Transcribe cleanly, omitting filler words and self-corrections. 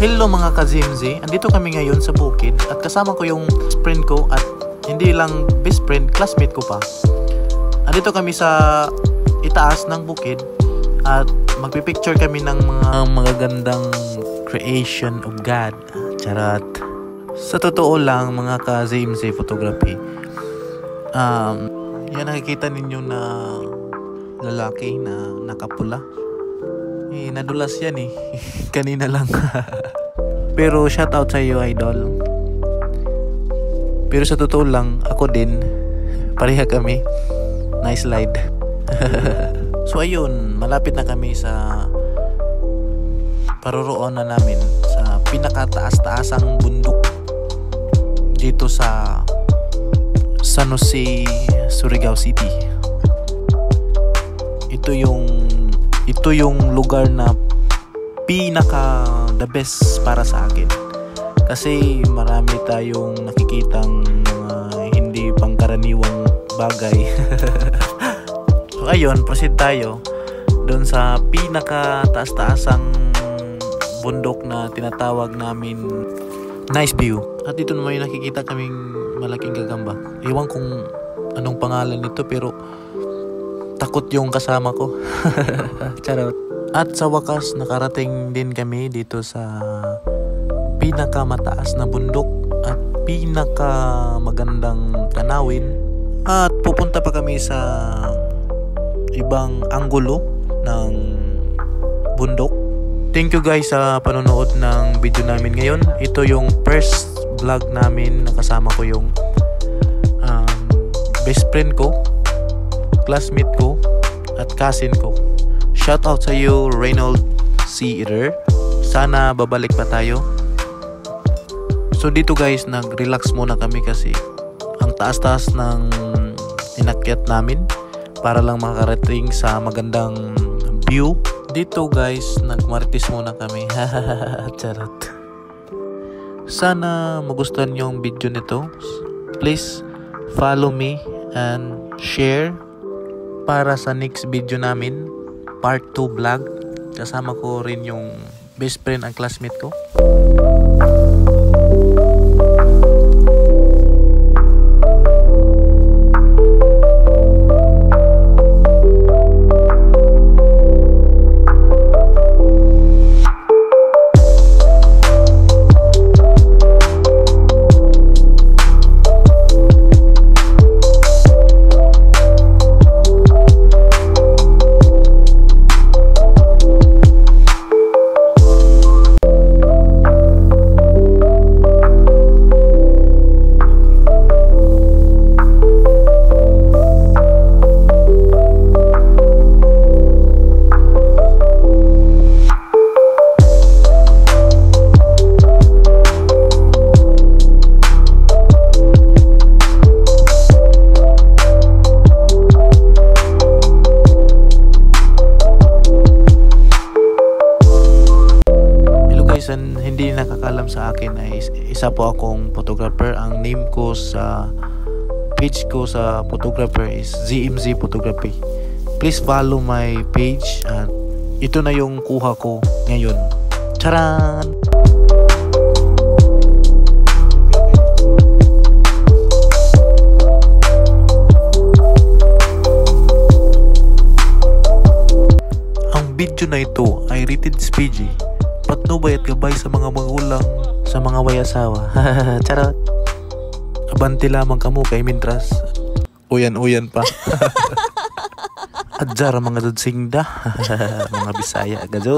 Hello mga ka-Zimzy, andito kami ngayon sa bukid at kasama ko yung friend ko at hindi lang best friend, classmate ko pa. Andito kami sa itaas ng bukid at magpipicture kami ng mga magagandang creation of God. Charot. Sa totoo lang mga ka-Zimzy photography, yan nakikita ninyo na lalaki na nakapula. Nadulas yan kanina lang. Pero shout out sa iyo, idol. Pero sa totoo lang, ako din, pareha kami. Nice slide. So ayun, malapit na kami sa paroroonan namin sa pinakataas-taasang bundok dito sa San Jose, Surigao City. Ito yung lugar na pinaka the best para sa akin. Kasi marami tayong nakikitang mga hindi pangkaraniwang bagay. So ayun, proceed tayo doon sa pinaka taas-taasang bundok na tinatawag namin Nice View. At dito naman yung nakikita kaming malaking gagamba. Ewan kung anong pangalan nito pero takot yung kasama ko. Charot. At sa wakas, nakarating din kami dito sa pinakamataas na bundok at pinakamagandang tanawin. At pupunta pa kami sa ibang anggulo ng bundok. Thank you guys sa panonood ng video namin ngayon. Ito yung first vlog namin na kasama ko yung best friend ko, classmate ko at cousin ko. Shout out sa iyo, Reynold C. Eater. Sana babalik pa tayo. So dito guys, nag-relax muna kami kasi ang taas-taas ng inakyat namin para lang makarating sa magandang view. Dito guys, nagmarites muna kami. Charot. Sana magustuhan niyo ang video nito. Please follow me and share para sa next video namin, part 2 vlog. Kasama ko rin yung best friend ang classmate ko. Hindi nakakalam sa akin ay isa po akong photographer. Ang name ko sa page ko sa photographer is ZMZ Photography. Please follow my page at ito na yung kuha ko ngayon. Charan! Ang video na ito ay rated PG. Patnubay at gabay sa mga magulang, sa mga wayasawa. Charot. Abante lamang kamo kay Mintras. Uyan-uyan pa. Adjara mga dudsingda. Mga Bisaya agad.